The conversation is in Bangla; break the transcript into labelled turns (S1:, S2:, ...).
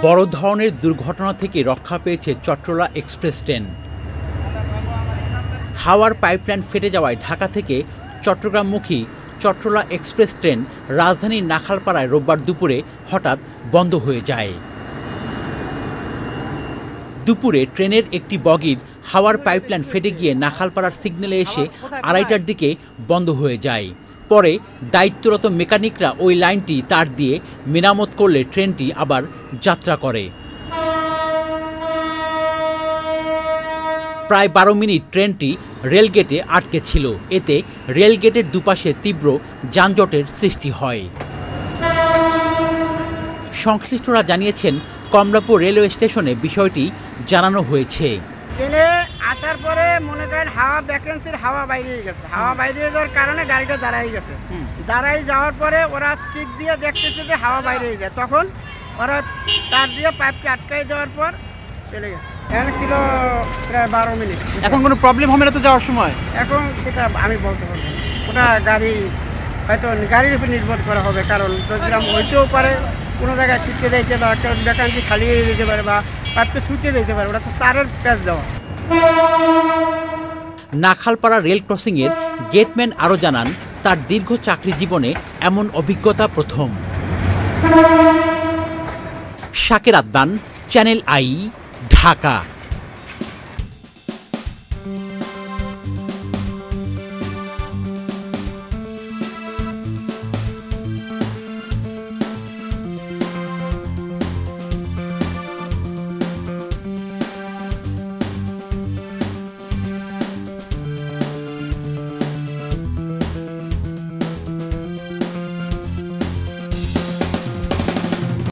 S1: বড় ধরনের দুর্ঘটনা থেকে রক্ষা পেয়েছে চট্টলা এক্সপ্রেস ট্রেন। হাওয়ার পাইপলাইন ফেটে যাওয়ায় ঢাকা থেকে চট্টগ্রামমুখী চট্টলা এক্সপ্রেস ট্রেন রাজধানীর নাখালপাড়ায় রোববার দুপুরে হঠাৎ বন্ধ হয়ে যায়। দুপুরে ট্রেনের একটি বগির হাওয়ার পাইপলাইন ফেটে গিয়ে নাখালপাড়ার সিগন্যালে এসে 2:30টার দিকে বন্ধ হয়ে যায়। পরে দায়িত্বরত মেকানিকরা ওই লাইনটি তার দিয়ে মেরামত করলে ট্রেনটি আবার যাত্রা করে। প্রায় 12 মিনিট ট্রেনটি রেলগেটে আটকে ছিল। এতে রেলগেটের দুপাশে তীব্র যানজটের সৃষ্টি হয়। সংশ্লিষ্টরা জানিয়েছেন, কমলাপুর রেলওয়ে স্টেশনে বিষয়টি জানানো হয়েছে।
S2: ট্রেনে আসার পরে মনে করেন হাওয়া ভ্যাকেন্সির হাওয়া বাইরে গেছে, হাওয়া বাইরে যাওয়ার কারণে গাড়িটা দাঁড়াই গেছে। দাঁড়াই যাওয়ার পরে ওরা চিক দিয়ে দেখতেছে যে হাওয়া বাইরে যায়, তখন ওরা তার দিয়ে পাইপকে আটকাই দেওয়ার পর চলে গেছে। এখানে ছিল প্রায় 12 মিনিট।
S1: এখন কোনো প্রবলেম হবে না তো যাওয়ার সময়?
S2: এখন সেটা আমি বলতে পারবো না, ওটা গাড়ি হয়তো গাড়ির উপর নির্ভর করা হবে, কারণ প্রোগ্রাম হইতেও পারে কোনো জায়গায় ছুটতে যাইতে বা একটা ভ্যাকান্সি খালি হয়ে যেতে পারে বা পাইপকে ছুটতে যেতে পারে, ওটা তো তারের প্যাচ দেওয়া।
S1: নাখালপাড়া রেল ক্রসিংয়ের গেটম্যান আরও জানান, তার দীর্ঘ চাকরি জীবনে এমন অভিজ্ঞতা প্রথম। শাকের আদনান, চ্যানেল আই, ঢাকা।